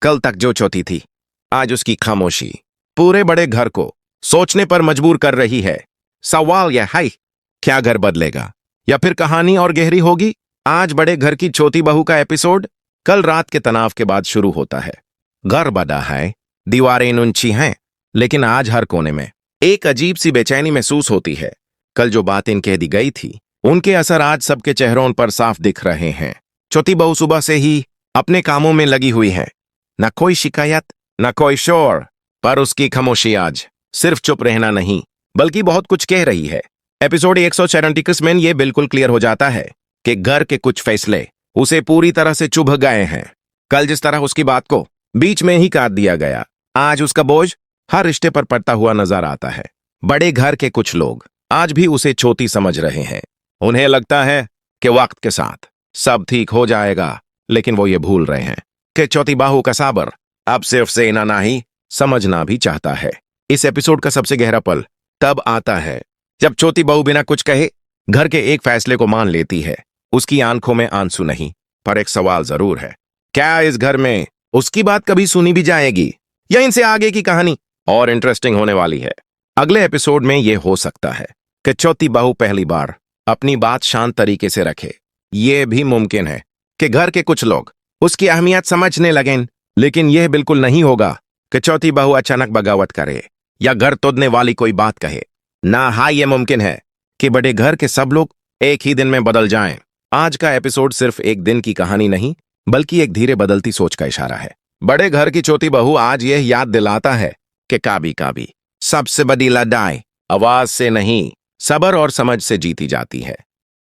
कल तक जो चौथी थी, आज उसकी खामोशी पूरे बड़े घर को सोचने पर मजबूर कर रही है। सवाल यह है, क्या घर बदलेगा या फिर कहानी और गहरी होगी? आज बड़े घर की छोटी बहू का एपिसोड कल रात के तनाव के बाद शुरू होता है। घर बड़ा है, दीवारें ऊंची हैं, लेकिन आज हर कोने में एक अजीब सी बेचैनी महसूस होती है। कल जो बातें कह दी गई थी, उनके असर आज सबके चेहरों पर साफ दिख रहे हैं। छोटी बहू सुबह से ही अपने कामों में लगी हुई है। न कोई शिकायत, न कोई शोर, पर उसकी खामोशी आज सिर्फ चुप रहना नहीं, बल्कि बहुत कुछ कह रही है। एपिसोड 137 में ये बिल्कुल क्लियर हो जाता है कि घर के कुछ फैसले उसे पूरी तरह से चुभ गए हैं। कल जिस तरह उसकी बात को बीच में ही काट दिया गया, आज उसका बोझ हर रिश्ते पर पड़ता हुआ नजर आता है। बड़े घर के कुछ लोग आज भी उसे छोटी समझ रहे हैं। उन्हें लगता है कि वक्त के साथ सब ठीक हो जाएगा, लेकिन वो ये भूल रहे हैं कि चौथी बाहू का साबर अब सिर्फ सेना नहीं, समझना भी चाहता है। इस एपिसोड का सबसे गहरा पल तब आता है जब छोटी बहू बिना कुछ कहे घर के एक फैसले को मान लेती है। उसकी आंखों में आंसू नहीं, पर एक सवाल जरूर है, क्या इस घर में उसकी बात कभी सुनी भी जाएगी, या इनसे आगे की कहानी और इंटरेस्टिंग होने वाली है। अगले एपिसोड में यह हो सकता है कि चौथी बहू पहली बार अपनी बात शांत तरीके से रखे। यह भी मुमकिन है कि घर के कुछ लोग उसकी अहमियत समझने लगें, लेकिन यह बिल्कुल नहीं होगा कि चौथी बहू अचानक बगावत करे या घर तोड़ने वाली कोई बात कहे। ना हाँ, यह मुमकिन है कि बड़े घर के सब लोग एक ही दिन में बदल जाएं। आज का एपिसोड सिर्फ एक दिन की कहानी नहीं, बल्कि एक धीरे बदलती सोच का इशारा है। बड़े घर की छोटी बहू आज यह याद दिलाता है कि कभी कभी सबसे बड़ी लड़ाई आवाज से नहीं, सब्र और समझ से जीती जाती है।